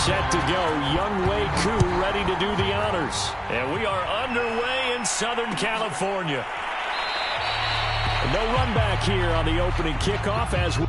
set to go. Young Wei Koo ready to do the honors. And we are underway in Southern California. No run back here on the opening kickoff as we...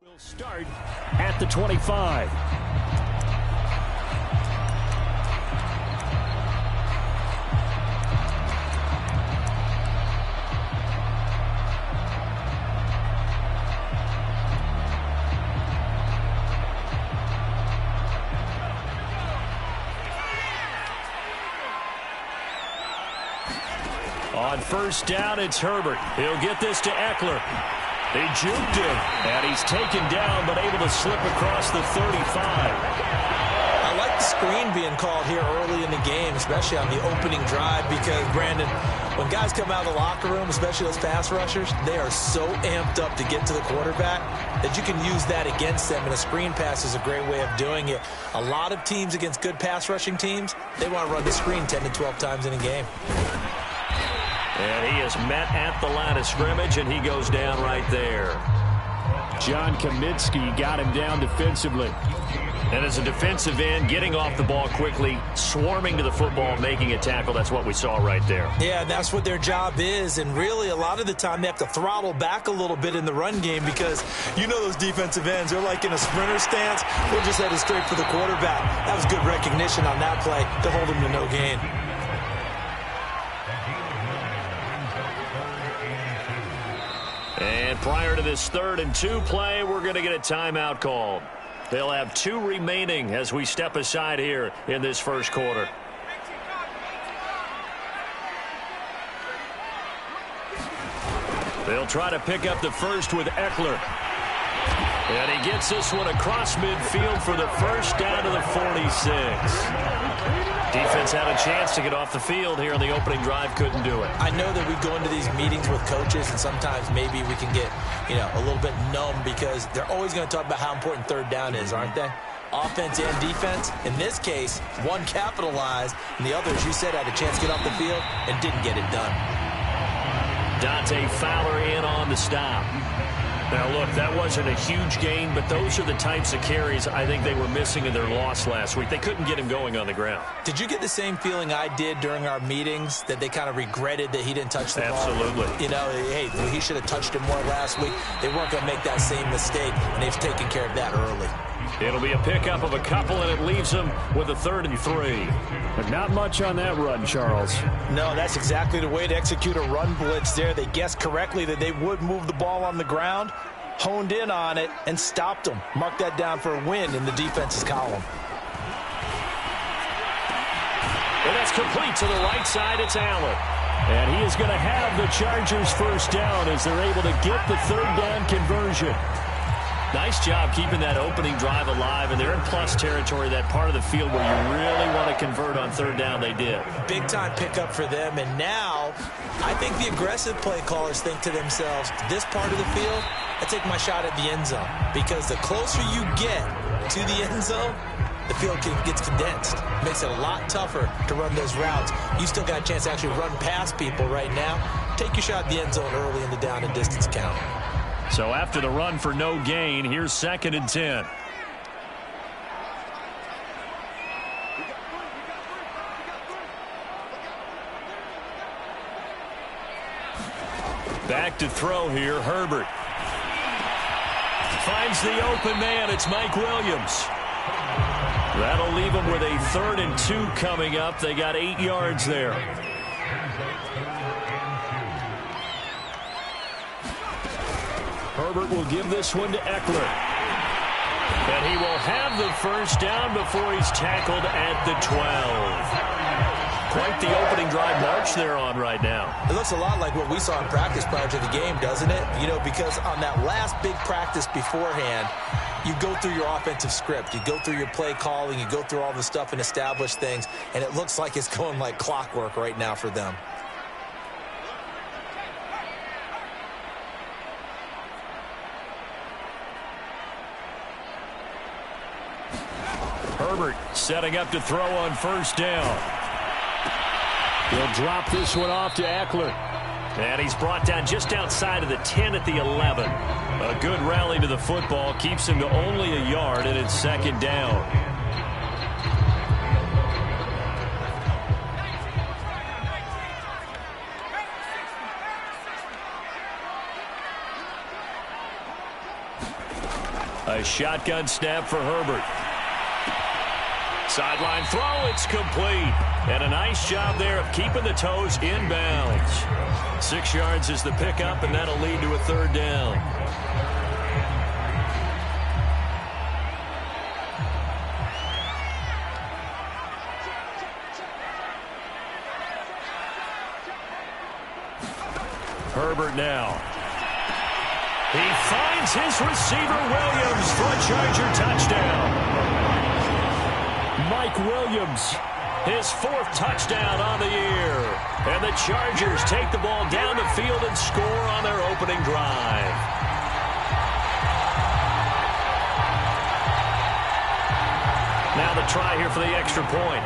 We'll start at the 25. On first down, it's Herbert. He'll get this to Eckler. They juked him, and he's taken down, but able to slip across the 35. I like the screen being called here early in the game, especially on the opening drive, because, Brandon, when guys come out of the locker room, especially those pass rushers, they are so amped up to get to the quarterback that you can use that against them, and a screen pass is a great way of doing it. A lot of teams against good pass rushing teams, they want to run the screen 10 to 12 times in a game. And he is met at the line of scrimmage, and he goes down right there. John Kaminsky got him down defensively. And as a defensive end, getting off the ball quickly, swarming to the football, making a tackle, that's what we saw right there. Yeah, that's what their job is, and really a lot of the time they have to throttle back a little bit in the run game because you know those defensive ends, they're like in a sprinter stance. They're just headed straight for the quarterback. That was good recognition on that play to hold him to no gain. And prior to this 3rd and 2 play, we're going to get a timeout called. They'll have 2 remaining as we step aside here in this first quarter. They'll try to pick up the first with Eckler. And he gets this one across midfield for the first down to the 46. Defense had a chance to get off the field here on the opening drive, couldn't do it. I know that we go into these meetings with coaches, and sometimes maybe we can get, a little bit numb because they're always going to talk about how important 3rd down is, aren't they? Offense and defense. In this case, one capitalized, and the other, as you said, had a chance to get off the field and didn't get it done. Dante Fowler in on the stop. Now, look, that wasn't a huge gain, but those are the types of carries I think they were missing in their loss last week. They couldn't get him going on the ground. Did you get the same feeling I did during our meetings, that they kind of regretted that he didn't touch the ball? Absolutely. Hey, he should have touched it more last week. They weren't going to make that same mistake, and they've taken care of that early. It'll be a pickup of a couple, and it leaves them with a 3rd and 3. But not much on that run, Charles. No, that's exactly the way to execute a run blitz there. They guessed correctly that they would move the ball on the ground, honed in on it, and stopped them. Mark that down for a win in the defense's column. And that's complete to the right side. It's Allen. And he is going to have the Chargers first down as they're able to get the 3rd down conversion. Nice job keeping that opening drive alive, and they're in plus territory, that part of the field where you really want to convert on 3rd down. They did. Big-time pickup for them, and now I think the aggressive play callers think to themselves, this part of the field, I take my shot at the end zone, because the closer you get to the end zone, the field gets condensed. Makes it a lot tougher to run those routes. You still got a chance to actually run past people right now. Take your shot at the end zone early in the down and distance count. So after the run for no gain, here's 2nd and 10. Back to throw here, Herbert. Finds the open man, it's Mike Williams. That'll leave them with a 3rd and 2 coming up. They got 8 yards there. Herbert will give this one to Eckler. And he will have the first down before he's tackled at the 12. Quite the opening drive march they're on right now. It looks a lot like what we saw in practice prior to the game, doesn't it? You know, because on that last big practice beforehand, you go through your offensive script. You go through your play calling. You go through all the stuff and establish things. And it looks like it's going like clockwork right now for them. Herbert setting up to throw on first down. He'll drop this one off to Eckler. And he's brought down just outside of the 10 at the 11. A good rally to the football keeps him to only a yard, and it's 2nd down. A shotgun snap for Herbert. Sideline throw, it's complete. And a nice job there of keeping the toes inbounds. 6 yards is the pickup, and that'll lead to a 3rd down. Herbert now. He finds his receiver Williams for a Charger touchdown. Mike Williams, his 4th touchdown on the year. And the Chargers take the ball down the field and score on their opening drive. Now the try here for the extra point.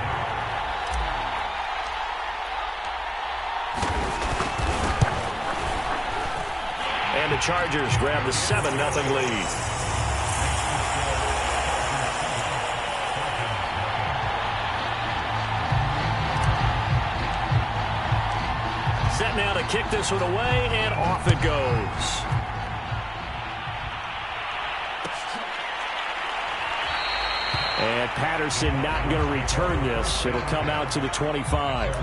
And the Chargers grab the 7-0 lead. Set now to kick this one away, and off it goes. And Patterson not going to return this. It'll come out to the 25.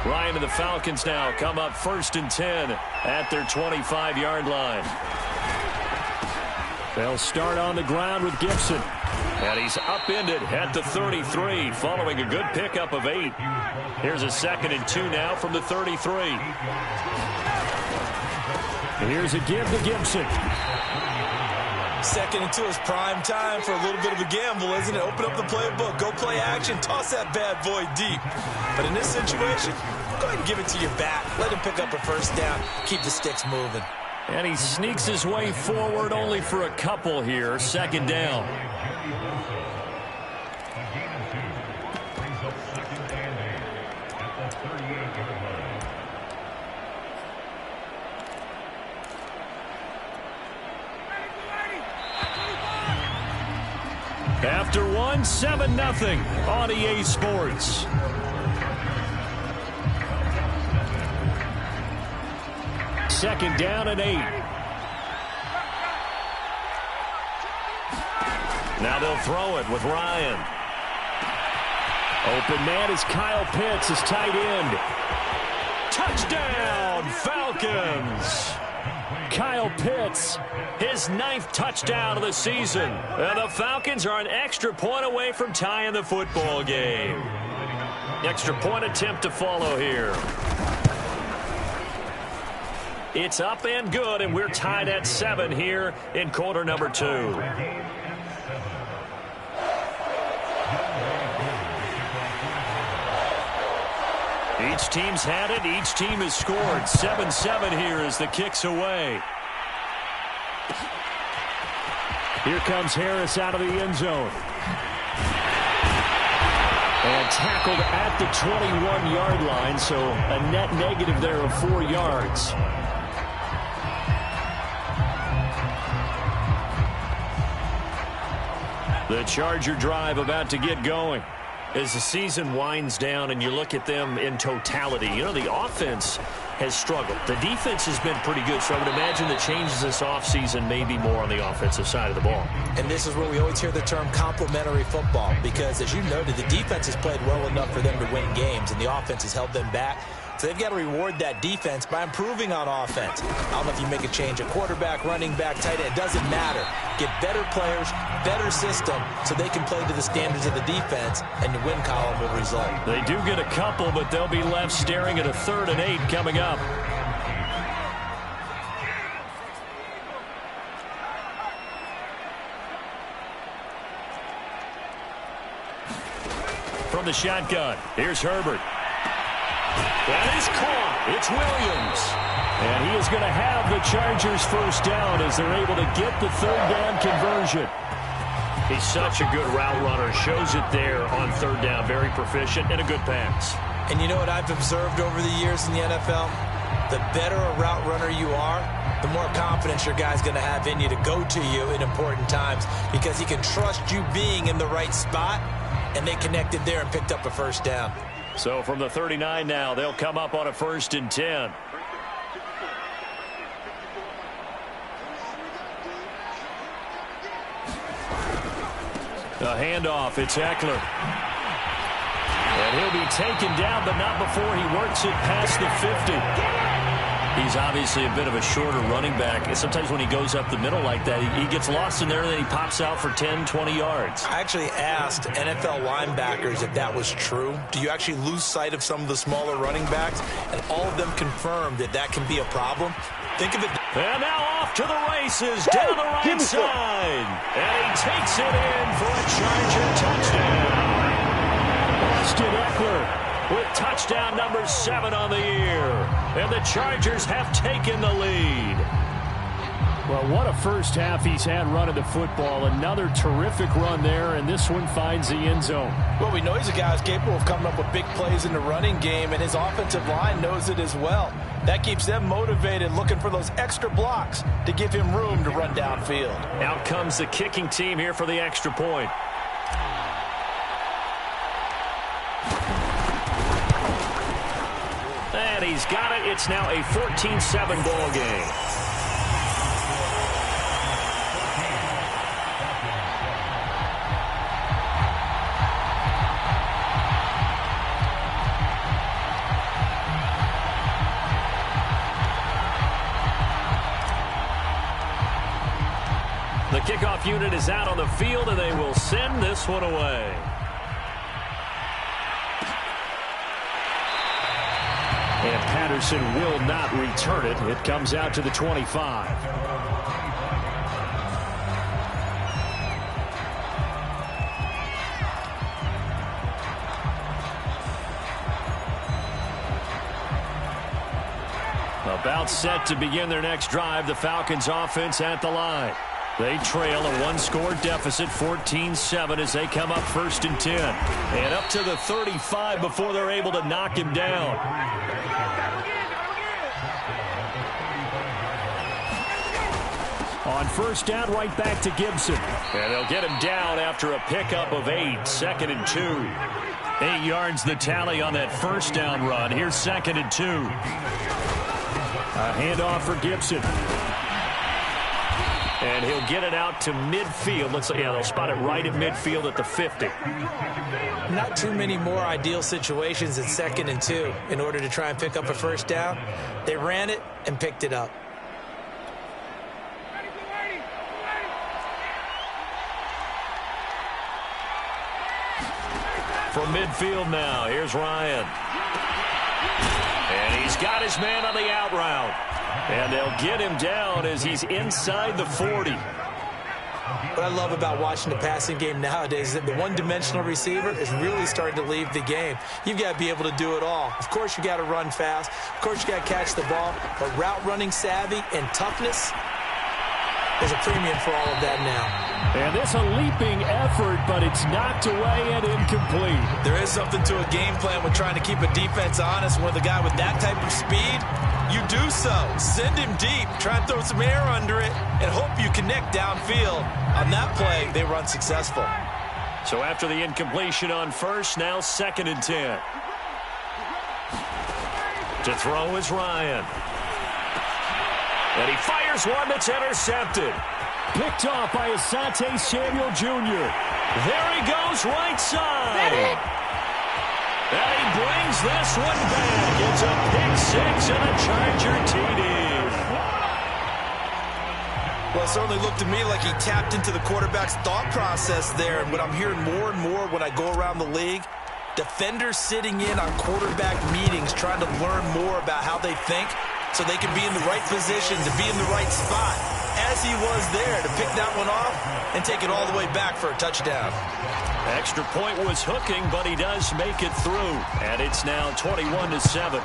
Ryan and the Falcons now come up 1st and 10 at their 25-yard line. They'll start on the ground with Gibson. And he's upended at the 33 following a good pickup of 8. Here's a 2nd and 2 now from the 33. And here's a give to Gibson. 2nd and 2 is prime time for a little bit of a gamble, isn't it? Open up the playbook, go play action, toss that bad boy deep. But in this situation, go ahead and give it to your back. Let him pick up a first down, keep the sticks moving. And he sneaks his way forward only for a couple here. 2nd down. After one, 7-0 on EA Sports. Second down and 8. Now they'll throw it with Ryan. Open man is Kyle Pitts, his tight end. Touchdown, Falcons! Kyle Pitts, his 9th touchdown of the season. And the Falcons are an extra point away from tying the football game. Extra point attempt to follow here. It's up and good, and we're tied at 7 here in quarter number 2. Each team's had it. Each team has scored. 7-7 here as the kick's away. Here comes Harris out of the end zone. And tackled at the 21-yard line, so a net negative there of 4 yards. The Charger drive about to get going. As the season winds down and you look at them in totality, you know, the offense has struggled. The defense has been pretty good, so I would imagine the changes this offseason may be more on the offensive side of the ball. And this is where we always hear the term complementary football, because as you noted, the defense has played well enough for them to win games, and the offense has held them back. So they've got to reward that defense by improving on offense. I don't know if you make a change at quarterback, running back, tight end. It doesn't matter. Get better players, better system, so they can play to the standards of the defense, and the win column will result. They do get a couple, but they'll be left staring at a 3rd and 8 coming up. From the shotgun, here's Herbert. That is caught. It's Williams. And he is going to have the Chargers first down as they're able to get the 3rd down conversion. He's such a good route runner. Shows it there on 3rd down. Very proficient and a good pass. And you know what I've observed over the years in the NFL? The better a route runner you are, the more confidence your guy's going to have in you to go to you in important times, because he can trust you being in the right spot, and they connected there and picked up a first down. So from the 39 now, they'll come up on a 1st and 10. A handoff, it's Eckler. And he'll be taken down, but not before he works it past the 50. He's obviously a bit of a shorter running back. Sometimes when he goes up the middle like that, he gets lost in there, and then he pops out for 10, 20 yards. I actually asked NFL linebackers if that was true. Do you actually lose sight of some of the smaller running backs? And all of them confirmed that that can be a problem. Think of it. And now off to the races, down the right side. And he takes it in for a Charger touchdown. Austin Eckler with touchdown number 7 on the year. And the Chargers have taken the lead. Well, what a first half he's had running the football. Another terrific run there, and this one finds the end zone. Well, we know he's a guy who's capable of coming up with big plays in the running game, and his offensive line knows it as well. That keeps them motivated, looking for those extra blocks to give him room to run downfield. Out comes the kicking team here for the extra point. And he's got it. It's now a 14-7 ball game. The kickoff unit is out on the field, and they will send this one away. And Patterson will not return it. It comes out to the 25. About set to begin their next drive. The Falcons offense at the line. They trail a 1-score deficit, 14-7, as they come up 1st and 10. And up to the 35 before they're able to knock him down. On 1st down, right back to Gibson. And they'll get him down after a pickup of 8, 2nd and 2. 8 yards the tally on that 1st down run. Here's 2nd and 2. A handoff for Gibson. And he'll get it out to midfield. Looks like, yeah, they'll spot it right at midfield at the 50. Not too many more ideal situations at 2nd and 2 in order to try and pick up a 1st down. They ran it and picked it up. From midfield now, here's Ryan. And he's got his man on the out route. And they'll get him down as he's inside the 40. What I love about watching the passing game nowadays is that the one-dimensional receiver is really starting to leave the game. You've got to be able to do it all. Of course, you got to run fast. Of course, you got to catch the ball. But route running savvy and toughness, there's a premium for all of that now. And this a leaping effort, but it's knocked away and incomplete. There is something to a game plan when trying to keep a defense honest. With a guy with that type of speed, you do so. Send him deep, try and throw some air under it, and hope you connect downfield. On that play, they were unsuccessful. So after the incompletion on first, now 2nd and 10. To throw is Ryan. And he fires one that's intercepted. Picked off by Asante Samuel Jr. There he goes, right side. And he brings this one back. It's a pick 6 and a Charger TD. Well, it certainly looked to me like he tapped into the quarterback's thought process there. And what I'm hearing more and more when I go around the league, defenders sitting in on quarterback meetings trying to learn more about how they think so they can be in the right position to be in the right spot, as he was there to pick that one off and take it all the way back for a touchdown. Extra point was hooking, but he does make it through. And it's now 21-7.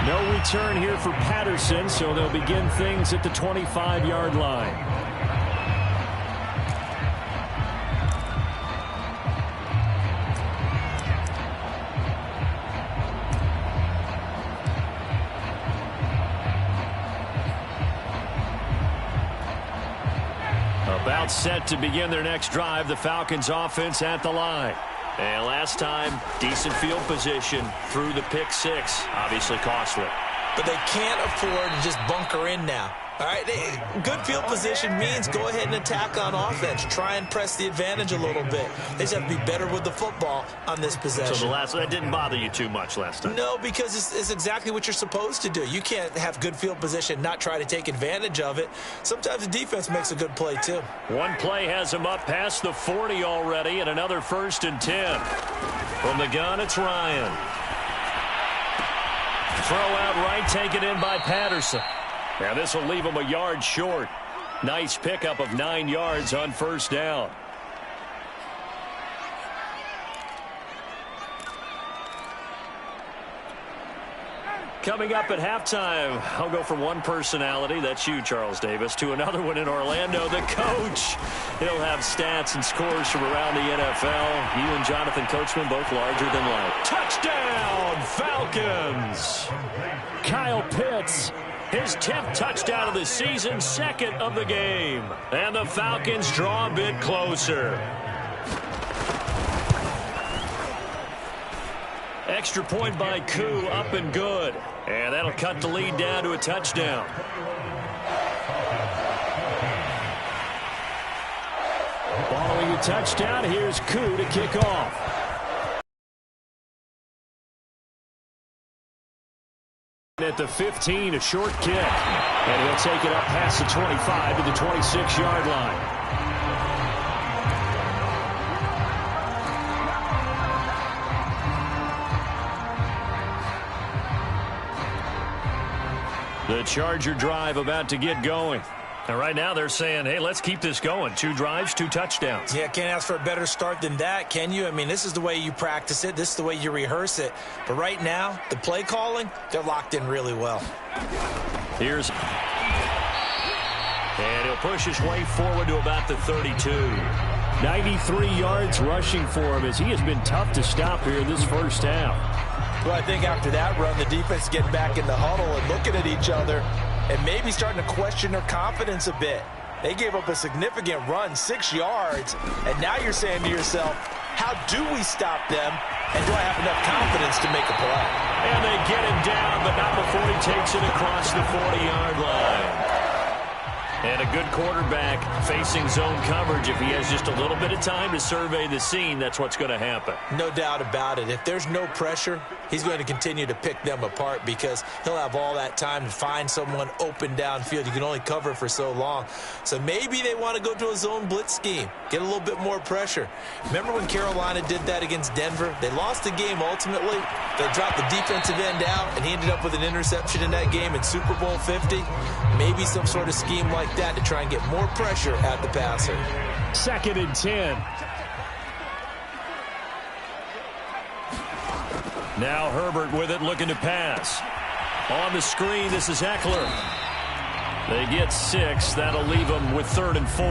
No return here for Patterson, so they'll begin things at the 25-yard line. About set to begin their next drive, the Falcons offense at the line. And last time, decent field position through the pick 6. Obviously costly. But they can't afford to just bunker in now. All right, good field position means go ahead and attack on offense. Try and press the advantage a little bit. They just have to be better with the football on this possession. So that didn't bother you too much last time? No, because it's exactly what you're supposed to do. You can't have good field position, not try to take advantage of it. Sometimes the defense makes a good play, too. One play has him up past the 40 already, and another 1st and 10. From the gun, it's Ryan. Throw out right, taken in by Patterson. Now this will leave him a yard short. Nice pickup of 9 yards on 1st down. Coming up at halftime, I'll go from one personality, that's you, Charles Davis, to another one in Orlando, the coach. He'll have stats and scores from around the NFL. You and Jonathan Coachman both larger than life. Touchdown, Falcons! Kyle Pitts, his 10th touchdown of the season, 2nd of the game. And the Falcons draw a bit closer. Extra point by Koo, up and good. And that'll cut the lead down to a touchdown. Following a touchdown, here's Koo to kick off. At the 15, a short kick. And he'll take it up past the 25 to the 26-yard line. The Charger drive about to get going. And right now they're saying, hey, let's keep this going. 2 drives, 2 touchdowns. Yeah, can't ask for a better start than that, can you? I mean, this is the way you practice it. This is the way you rehearse it. But right now, the play calling, they're locked in really well. Here's... And he'll push his way forward to about the 32. 93 yards rushing for him as he has been tough to stop here in this first half. Well, I think after that run, the defense getting back in the huddle and looking at each other and maybe starting to question their confidence a bit. They gave up a significant run, 6 yards, and now you're saying to yourself, how do we stop them, and do I have enough confidence to make a play? And they get him down, but not before he takes it across the 40-yard line. And a good quarterback facing zone coverage. If he has just a little bit of time to survey the scene, that's what's going to happen. No doubt about it. If there's no pressure, he's going to continue to pick them apart because he'll have all that time to find someone open downfield. You can only cover for so long. So maybe they want to go to a zone blitz scheme, get a little bit more pressure. Remember when Carolina did that against Denver? They lost the game ultimately. They dropped the defensive end out, and he ended up with an interception in that game in Super Bowl 50. Maybe some sort of scheme like that to try and get more pressure at the passer. 2nd and 10. Now Herbert with it, looking to pass. On the screen, this is Eckler. They get 6. That'll leave them with 3rd and 4.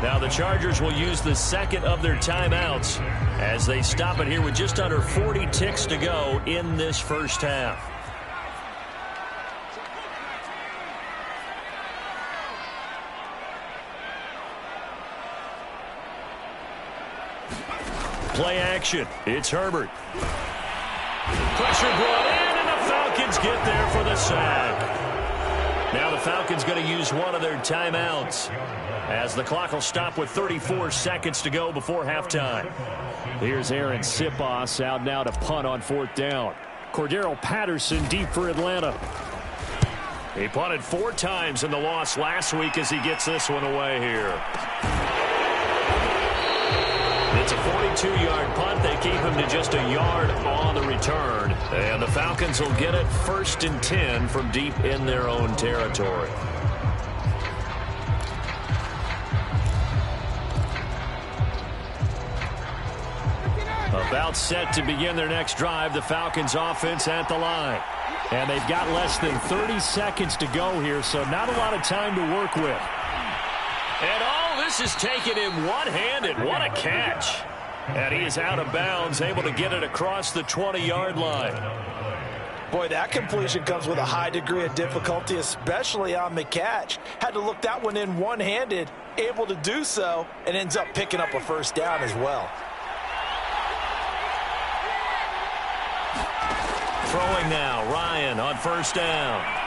Now the Chargers will use the second of their timeouts as they stop it here with just under 40 ticks to go in this first half. Play action. It's Herbert. Pressure brought in, and the Falcons get there for the sack. Now the Falcons going to use one of their timeouts as the clock will stop with 34 seconds to go before halftime. Here's Aaron Sipos out now to punt on 4th down. Cordero Patterson deep for Atlanta. He punted 4 times in the loss last week as he gets this one away here. It's a 42-yard punt. They keep him to just a yard on the return. And the Falcons will get it 1st and 10 from deep in their own territory. About set to begin their next drive, the Falcons offense at the line. And they've got less than 30 seconds to go here, so not a lot of time to work with. And all this is taken in one-handed. What a catch. And he is out of bounds, able to get it across the 20-yard line. Boy, that completion comes with a high degree of difficulty, especially on the catch. Had to look that one in one-handed, able to do so, and ends up picking up a 1st down as well. Throwing now, Ryan on 1st down.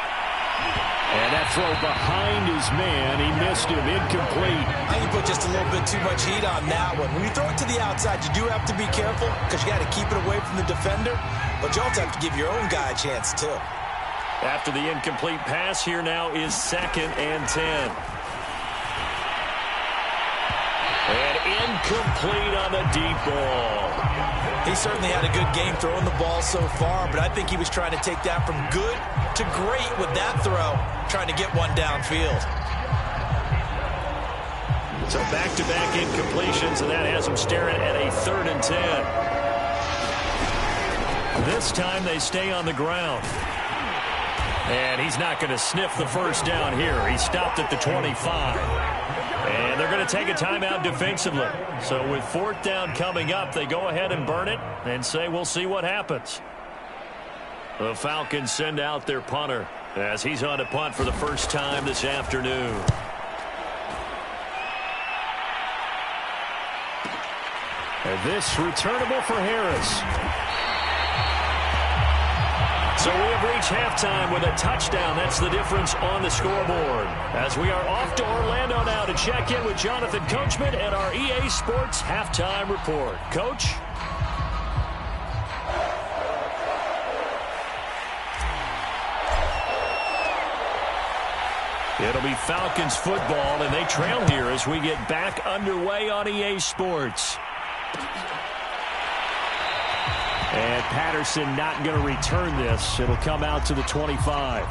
And that throw behind his man, he missed him, incomplete. I think you put just a little bit too much heat on that one. When you throw it to the outside, you do have to be careful because you got to keep it away from the defender, but you also have to give your own guy a chance too. After the incomplete pass, here now is 2nd and 10. And incomplete on the deep ball. He certainly had a good game throwing the ball so far, but I think he was trying to take that from good to great with that throw, trying to get one downfield. So back-to-back incompletions, and that has him staring at a 3rd and 10. This time they stay on the ground. And he's not going to sniff the 1st down here. He stopped at the 25. And they're going to take a timeout defensively. So with 4th down coming up, they go ahead and burn it and say we'll see what happens. The Falcons send out their punter as he's on to punt for the first time this afternoon. And this returnable for Harris. So we have reached halftime with a touchdown. That's the difference on the scoreboard. As we are off to Orlando now to check in with Jonathan Coachman and our EA Sports Halftime Report. Coach? It'll be Falcons football, and they trail here as we get back underway on EA Sports. And Patterson not going to return this. It'll come out to the 25.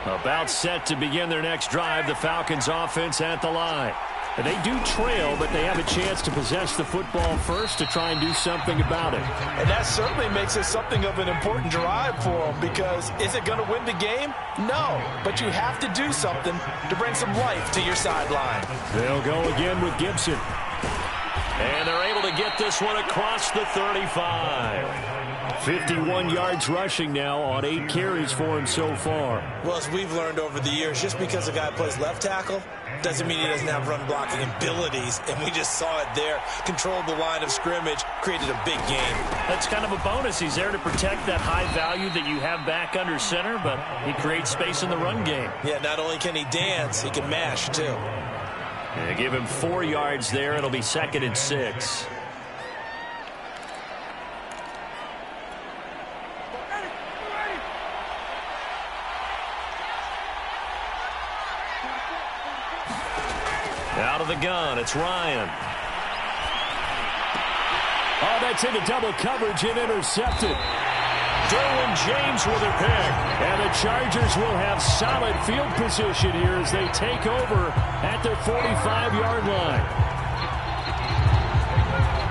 About set to begin their next drive, the Falcons offense at the line. And they do trail, but they have a chance to possess the football first to try and do something about it. And that certainly makes it something of an important drive for them, because is it going to win the game? No, but you have to do something to bring some life to your sideline. They'll go again with Gibson. And they're able to get this one across the 35. 51 yards rushing now on 8 carries for him so far. Well, as we've learned over the years, just because a guy plays left tackle doesn't mean he doesn't have run blocking abilities, and we just saw it there. Controlled the line of scrimmage, created a big game. That's kind of a bonus. He's there to protect that high value that you have back under center, but he creates space in the run game. Yeah, not only can he dance, he can mash too. And give him 4 yards there. It'll be 2nd and 6. Out of the gun, it's Ryan. Oh, that's into double coverage and intercepted. Derwin James with a pick. And the Chargers will have solid field position here as they take over at their 45-yard line.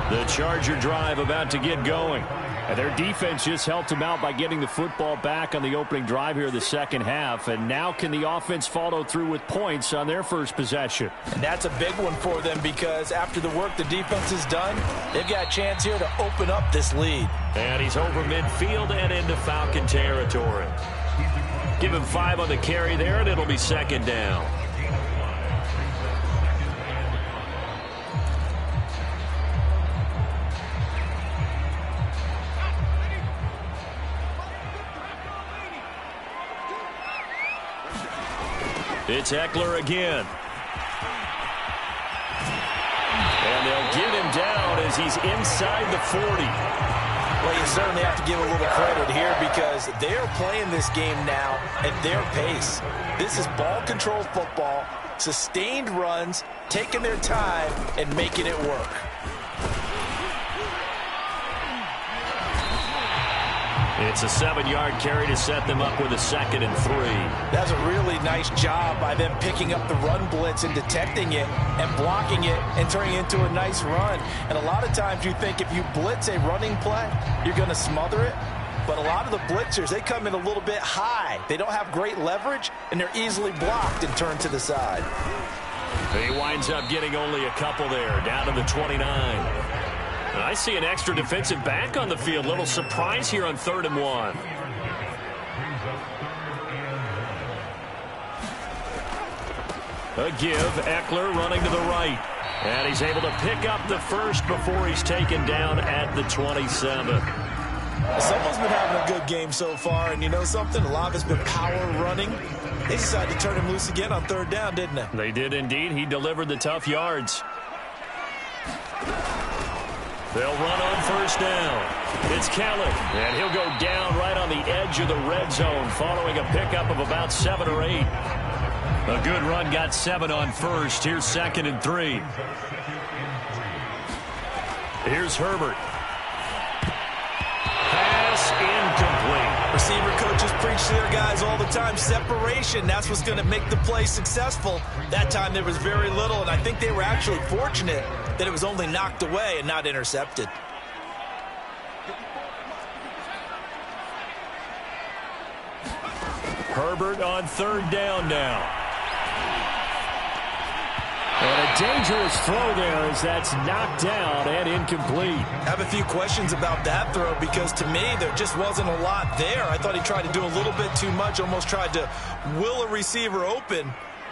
The Charger drive about to get going. And their defense just helped them out by getting the football back on the opening drive here in the second half. And now can the offense follow through with points on their first possession? And that's a big one for them because after the work the defense has done, they've got a chance here to open up this lead. And he's over midfield and into Falcon territory. Give him 5 on the carry there, and it'll be second down. It's Eckler again. And they'll get him down as he's inside the 40. Well, you certainly have to give a little credit here because they're playing this game now at their pace. This is ball control football, sustained runs, taking their time, and making it work. It's a 7-yard carry to set them up with a 2nd and 3. That's a really nice job by them picking up the run blitz and detecting it and blocking it and turning it into a nice run. And a lot of times you think if you blitz a running play, you're going to smother it. But a lot of the blitzers, they come in a little bit high. They don't have great leverage, and they're easily blocked and turned to the side. He winds up getting only a couple there, down to the 29. I see an extra defensive back on the field. Little surprise here on 3rd and 1. A give, Eckler running to the right. And he's able to pick up the first before he's taken down at the 27. Someone's been having a good game so far, and you know something? A lot of it's been power running. They decided to turn him loose again on 3rd down, didn't they? They did indeed. He delivered the tough yards. They'll run on 1st down. It's Kelly, and he'll go down right on the edge of the red zone following a pickup of about 7 or 8. A good run got 7 on 1st. Here's 2nd and 3. Here's Herbert. Pass incomplete. Receiver coaches preach to their guys all the time. Separation, that's what's going to make the play successful. That time there was very little, and I think they were actually fortunate that it was only knocked away and not intercepted. Herbert on 3rd down now. And a dangerous throw there as that's knocked down and incomplete. I have a few questions about that throw because to me there just wasn't a lot there. I thought he tried to do a little bit too much, almost tried to will a receiver open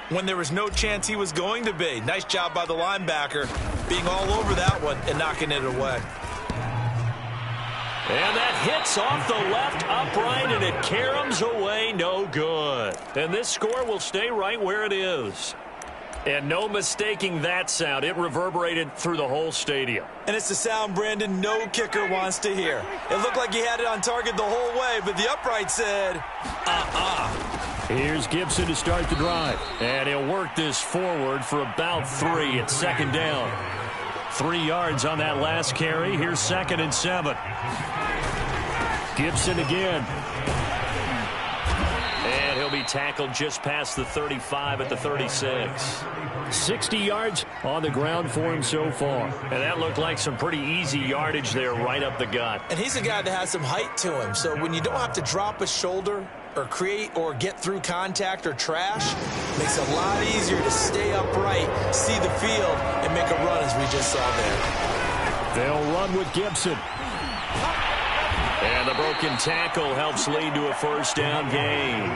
when there was no chance he was going to be. Nice job by the linebacker being all over that one and knocking it away. And that hits off the left upright, and it caroms away, no good. And this score will stay right where it is. And no mistaking that sound. It reverberated through the whole stadium. And it's the sound, Brandon, no kicker wants to hear. It looked like he had it on target the whole way, but the upright said, Here's Gibson to start the drive. And he'll work this forward for about 3 at 2nd down. 3 yards on that last carry. Here's 2nd and 7. Gibson again. And he'll be tackled just past the 35 at the 36. 60 yards on the ground for him so far. And that looked like some pretty easy yardage there right up the gut. And he's a guy that has some height to him. So when you don't have to drop a shoulder or create or get through contact or trash, it makes it a lot easier to stay upright, see the field, and make a run as we just saw there. They'll run with Gibson. And the broken tackle helps lead to a 1st down gain.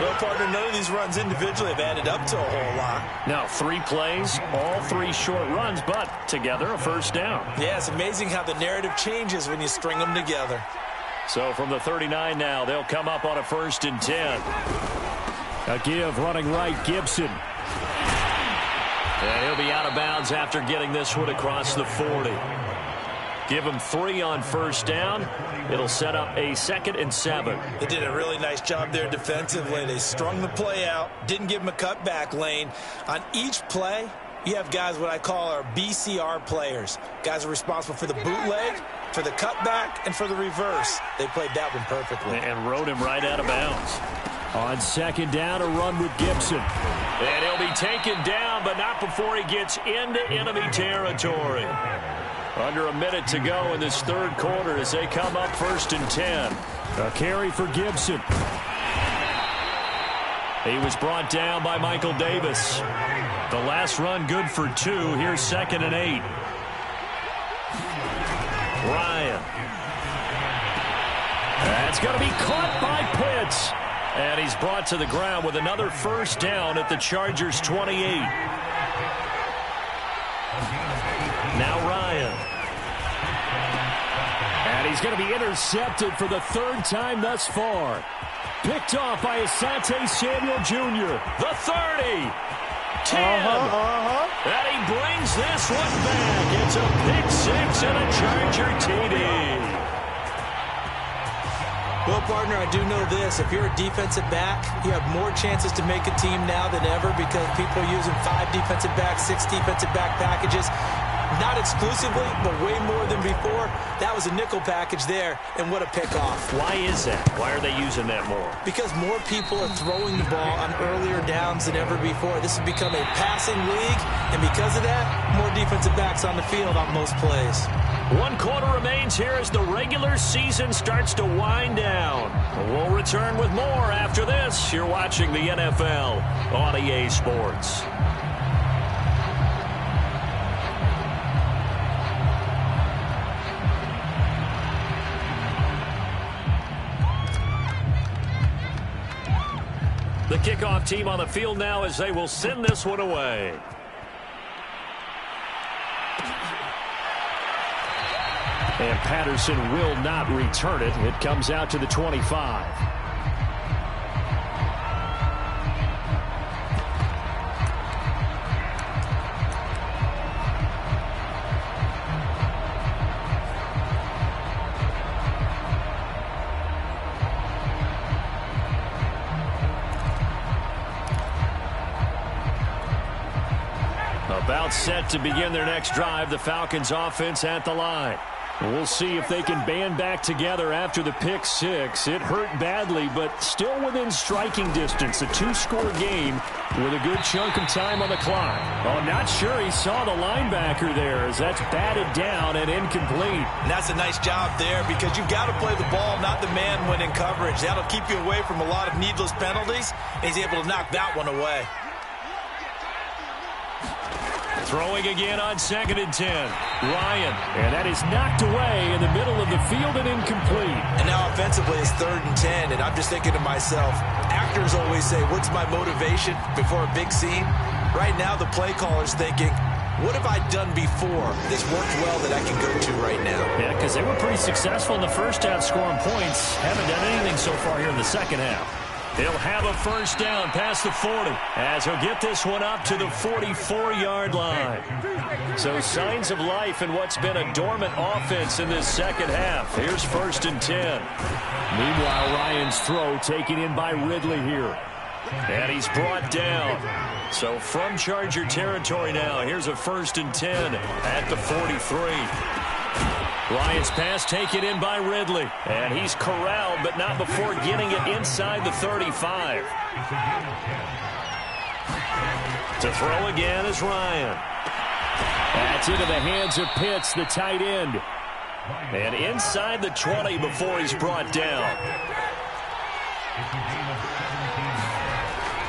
Well, partner, none of these runs individually have added up to a whole lot. Now, 3 plays, all 3 short runs, but together a 1st down. Yeah, it's amazing how the narrative changes when you string them together. So from the 39 now, they'll come up on a 1st and 10. A give running right, Gibson. And he'll be out of bounds after getting this one across the 40. Give him 3 on 1st down. It'll set up a 2nd and 7. They did a really nice job there defensively. They strung the play out, didn't give him a cutback lane. On each play, you have guys what I call our BCR players. Guys are responsible for the bootleg, for the cutback, and for the reverse. They played that one perfectly. And rode him right out of bounds. On 2nd down, a run with Gibson. And he'll be taken down, but not before he gets into enemy territory. Under a minute to go in this third quarter as they come up 1st and 10. A carry for Gibson. He was brought down by Michael Davis. The last run good for 2. Here's 2nd and 8. Ryan. That's going to be caught by Pitts. And he's brought to the ground with another first down at the Chargers' 28. Now Ryan. And he's going to be intercepted for the 3rd time thus far. Picked off by Asante Samuel Jr. The 30. 10. And he brings this one back. It's a pick 6 and a Charger TD. Well, partner, I do know this. If you're a defensive back, you have more chances to make a team now than ever because people are using 5 defensive backs, 6 defensive back packages. Not exclusively, but way more than before. That was a nickel package there, and what a pickoff. Why is that? Why are they using that more? Because more people are throwing the ball on earlier downs than ever before. This has become a passing league, and because of that, more defensive backs on the field on most plays. 1 quarter remains here as the regular season starts to wind down. We'll return with more after this. You're watching the NFL on EA Sports. The kickoff team on the field now as they will send this one away. And Patterson will not return it. It comes out to the 25. About set to begin their next drive. The Falcons offense at the line. We'll see if they can band back together after the pick 6. It hurt badly, but still within striking distance. A 2-score game with a good chunk of time on the clock. Oh, not sure he saw the linebacker there as that's batted down and incomplete. And that's a nice job there because you've got to play the ball, not the man when in coverage. That'll keep you away from a lot of needless penalties, and he's able to knock that one away. Throwing again on 2nd and 10. Ryan. And that is knocked away in the middle of the field and incomplete. And now offensively it's 3rd and 10. And I'm just thinking to myself, actors always say, what's my motivation before a big scene? Right now the play caller's thinking, what have I done before this worked well that I can go to right now? Yeah, because they were pretty successful in the first half scoring points. Haven't done anything so far here in the second half. He'll have a first down past the 40 as he'll get this one up to the 44-yard line. So signs of life in what's been a dormant offense in this second half. Here's 1st and 10. Meanwhile, Ryan's throw taken in by Ridley here. And he's brought down. So from Charger territory now, here's a 1st and 10 at the 43. Ryan's pass taken in by Ridley. And he's corralled, but not before getting it inside the 35. To throw again is Ryan. That's into the hands of Pitts, the tight end. And inside the 20 before he's brought down.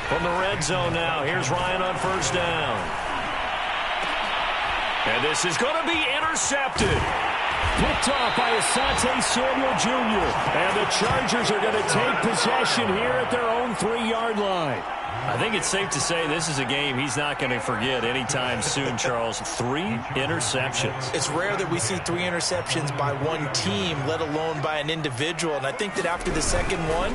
From the red zone now, here's Ryan on first down. And this is going to be intercepted. Picked off by Asante Samuel Jr. And the Chargers are going to take possession here at their own 3-yard line. I think it's safe to say this is a game he's not going to forget anytime soon, Charles. 3 interceptions. It's rare that we see 3 interceptions by one team, let alone by an individual. And I think that after the second one,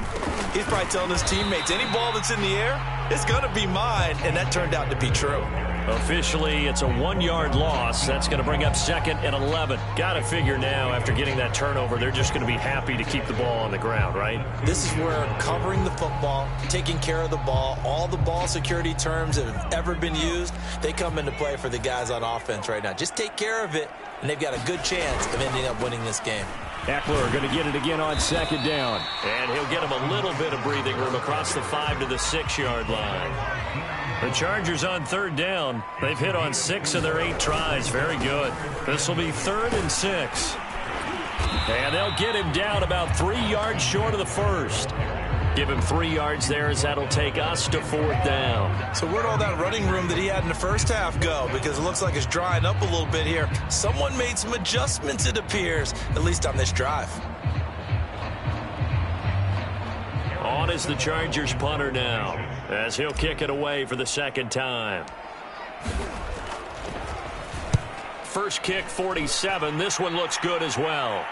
he's probably telling his teammates, any ball that's in the air, it's going to be mine. And that turned out to be true. Officially, it's a 1-yard loss. That's going to bring up 2nd and 11. Got to figure now, after getting that turnover, they're just going to be happy to keep the ball on the ground, right? This is where covering the football, taking care of the ball, all the ball security terms that have ever been used, they come into play for the guys on offense right now. Just take care of it, and they've got a good chance of ending up winning this game. Eckler going to get it again on 2nd down. And he'll get him a little bit of breathing room across the 5 to the 6-yard line. The Chargers on third down. They've hit on 6 of their 8 tries. Very good. This will be 3rd and 6. And they'll get him down about 3 yards short of the first. Give him 3 yards there as that'll take us to 4th down. So where'd all that running room that he had in the first half go? Because it looks like it's drying up a little bit here. Someone made some adjustments, it appears, at least on this drive. On is the Chargers punter now, as he'll kick it away for the 2nd time. First kick, 47. This one looks good as well.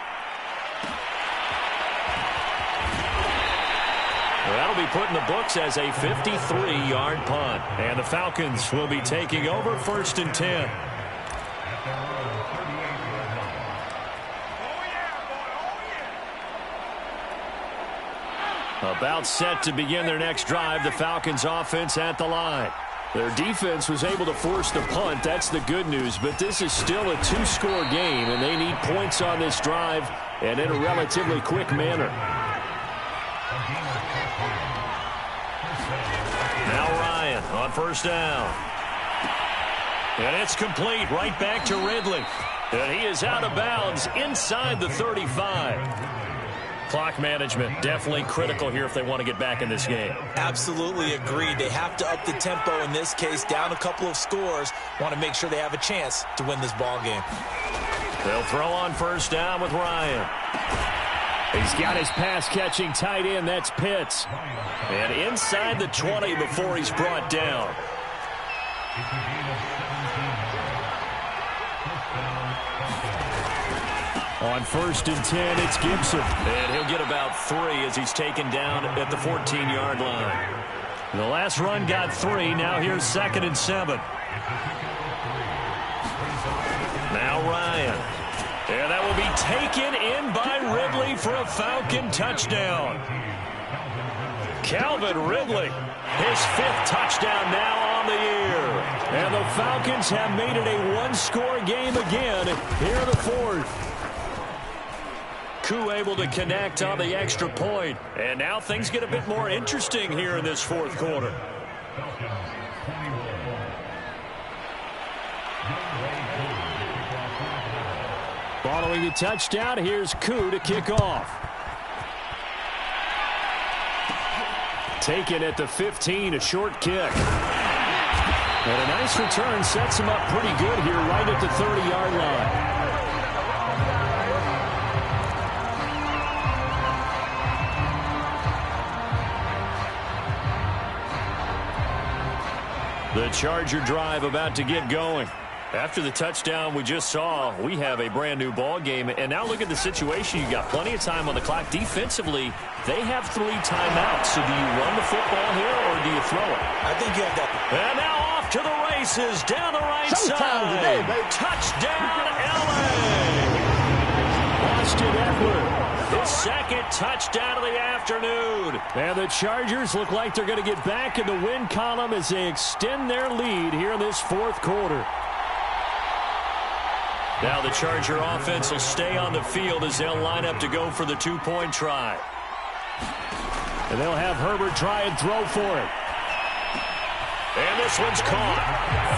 That'll be put in the books as a 53-yard punt. And the Falcons will be taking over 1st and 10. About set to begin their next drive, the Falcons offense at the line. Their defense was able to force the punt. That's the good news. But this is still a 2-score game, and they need points on this drive and in a relatively quick manner. Now Ryan on 1st down. And it's complete right back to Ridley. And he is out of bounds inside the 35. Clock management definitely critical here if they want to get back in this game. Absolutely agreed. They have to up the tempo in this case, down a couple of scores. Want to make sure they have a chance to win this ball game. They'll throw on 1st down with Ryan. He's got his pass-catching tight end. That's Pitts. And inside the 20 before he's brought down. On 1st and 10, it's Gibson. And he'll get about 3 as he's taken down at the 14-yard line. The last run got 3. Now here's 2nd and 7. Now Ryan. And that will be taken in by Ridley for a Falcon touchdown. Calvin Ridley, his 5th touchdown now on the year. And the Falcons have made it a 1-score game again here in the 4th. Koo able to connect on the extra point. And now things get a bit more interesting here in this 4th quarter. Following the touchdown, here's Koo to kick off. Taken at the 15, a short kick. And a nice return sets him up pretty good here right at the 30-yard line. The Charger drive about to get going. After the touchdown we just saw, we have a brand-new ball game. And now look at the situation. You got plenty of time on the clock. Defensively, they have 3 timeouts. So do you run the football here or do you throw it? I think you have that. And now off to the races down the right side. Today, Touchdown, L.A. Austin Eckler. His 2nd touchdown of the afternoon. And the Chargers look like they're going to get back in the win column as they extend their lead here in this 4th quarter. Now the Charger offense will stay on the field as they'll line up to go for the 2-point try. And they'll have Herbert try and throw for it. And this one's caught.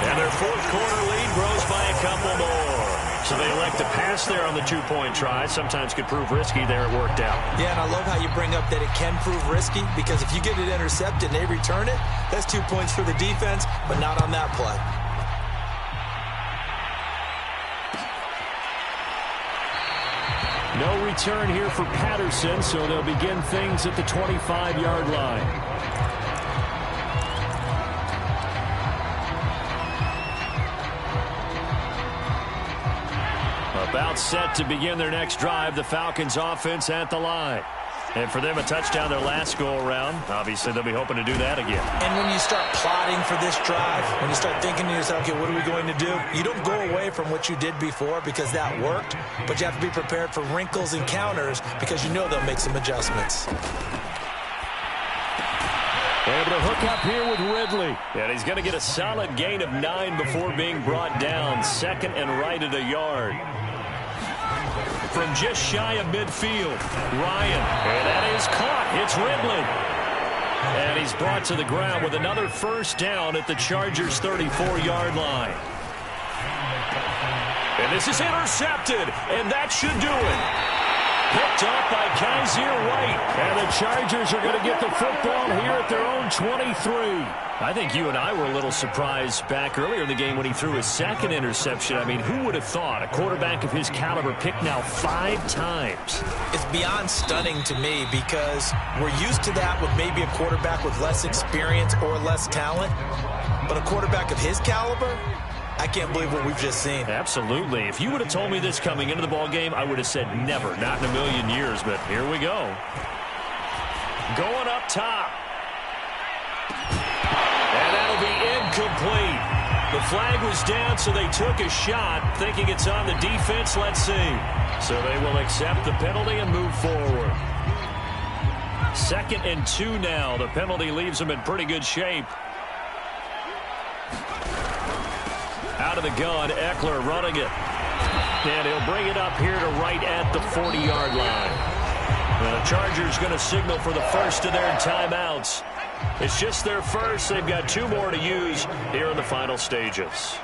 And their 4th quarter lead grows by a couple more. So they elect to pass there on the 2-point try. Sometimes could prove risky. There it worked out. Yeah, and I love how you bring up that it can prove risky, because if you get it intercepted and they return it, that's 2 points for the defense, but not on that play. No return here for Patterson, so they'll begin things at the 25-yard line. About set to begin their next drive, the Falcons offense at the line. And for them, a touchdown their last go-around. Obviously, they'll be hoping to do that again. And when you start plotting for this drive, when you start thinking to yourself, okay, what are we going to do? You don't go away from what you did before because that worked, but you have to be prepared for wrinkles and counters because you know they'll make some adjustments. Able to hook up here with Ridley. And he's going to get a solid gain of 9 before being brought down. 2nd and right at a yard. From just shy of midfield, Ryan. And that is caught. It's Ridley. And he's brought to the ground with another first down at the Chargers' 34-yard line. And this is intercepted, and that should do it. Picked up by Kaiser White. And the Chargers are going to get the football here at their own 23. I think you and I were a little surprised back earlier in the game when he threw his second interception. I mean, who would have thought a quarterback of his caliber picked now 5 times? It's beyond stunning to me because we're used to that with maybe a quarterback with less experience or less talent. But a quarterback of his caliber, I can't believe what we've just seen. Absolutely. If you would have told me this coming into the ball game, I would have said never, not in a million years. But here we go. Going up top. And that'll be incomplete. The flag was down, so they took a shot, thinking it's on the defense. Let's see. So they will accept the penalty and move forward. 2nd and 2 now. The penalty leaves them in pretty good shape. Out of the gun, Eckler running it. And he'll bring it up here to right at the 40-yard line. And the Chargers going to signal for the first of their timeouts. It's just their first. They've got 2 more to use here in the final stages.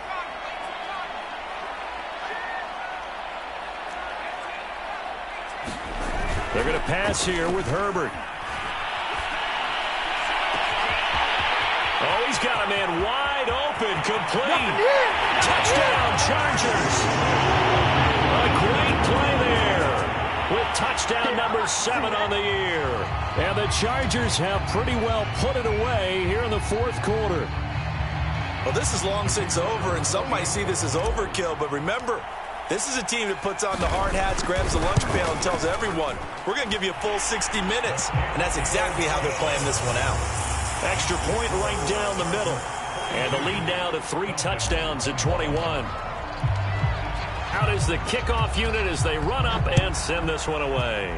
They're going to pass here with Herbert. Oh, he's got a man wide open, complete. Touchdown, Chargers. A great play there with touchdown number 7 on the year. And the Chargers have pretty well put it away here in the 4th quarter. Well, this is long since over, and some might see this as overkill. But remember, this is a team that puts on the hard hats, grabs the lunch pail, and tells everyone, we're going to give you a full 60 minutes. And that's exactly how they're playing this one out. Extra point right down the middle. And the lead now to 3 touchdowns at 21. Out is the kickoff unit as they run up and send this one away.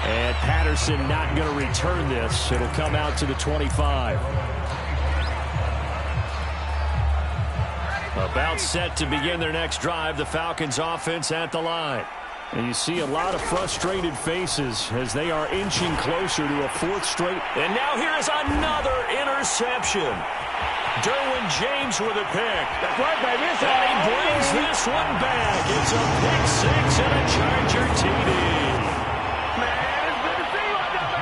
And Patterson not going to return this. It'll come out to the 25. About set to begin their next drive. The Falcons offense at the line. And you see a lot of frustrated faces as they are inching closer to a 4th straight. And now here is another interception. Derwin James with a pick. That's right, baby. And he brings this one back. It's a pick 6 and a Charger TD.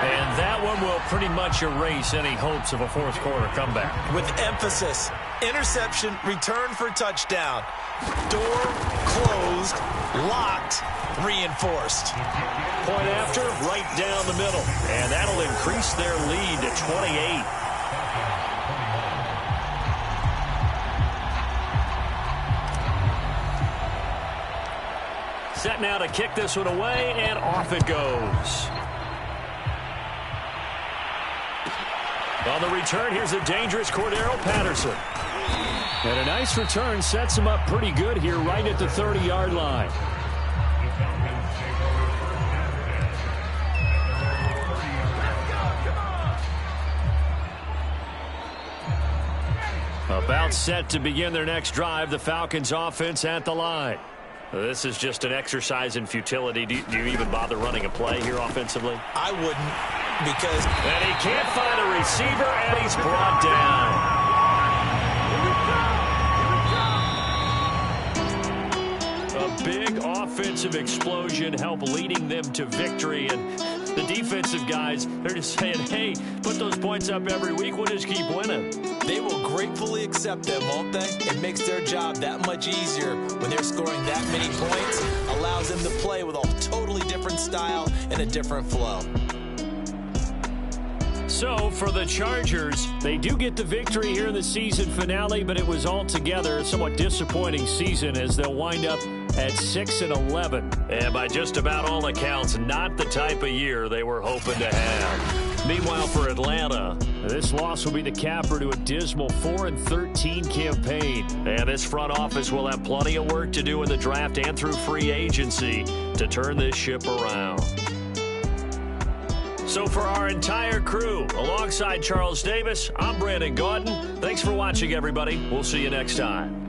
And that one will pretty much erase any hopes of a 4th quarter comeback. With emphasis, interception, return for touchdown. Door closed, locked, reinforced. Point after, right down the middle. And that'll increase their lead to 28. Set now to kick this one away, and off it goes. On the return, here's a dangerous Cordero Patterson. And a nice return sets him up pretty good here right at the 30-yard line. About set to begin their next drive, the Falcons offense at the line. This is just an exercise in futility. Do you even bother running a play here offensively? I wouldn't, because... And he can't find a receiver, and he's brought down. A big offensive explosion helped leading them to victory, and the defensive guys, they're just saying, hey, put those points up every week, we'll just keep winning. They will gratefully accept them, won't they? It makes their job that much easier when they're scoring that many points. Allows them to play with a totally different style and a different flow. So, for the Chargers, they do get the victory here in the season finale, but it was altogether a somewhat disappointing season as they'll wind up at 6-11. And by just about all accounts, not the type of year they were hoping to have. Meanwhile, for Atlanta, this loss will be the capper to a dismal 4-13 campaign. And this front office will have plenty of work to do in the draft and through free agency to turn this ship around. So for our entire crew, alongside Charles Davis, I'm Brandon Gaudin. Thanks for watching, everybody. We'll see you next time.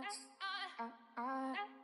ah, ah, ah.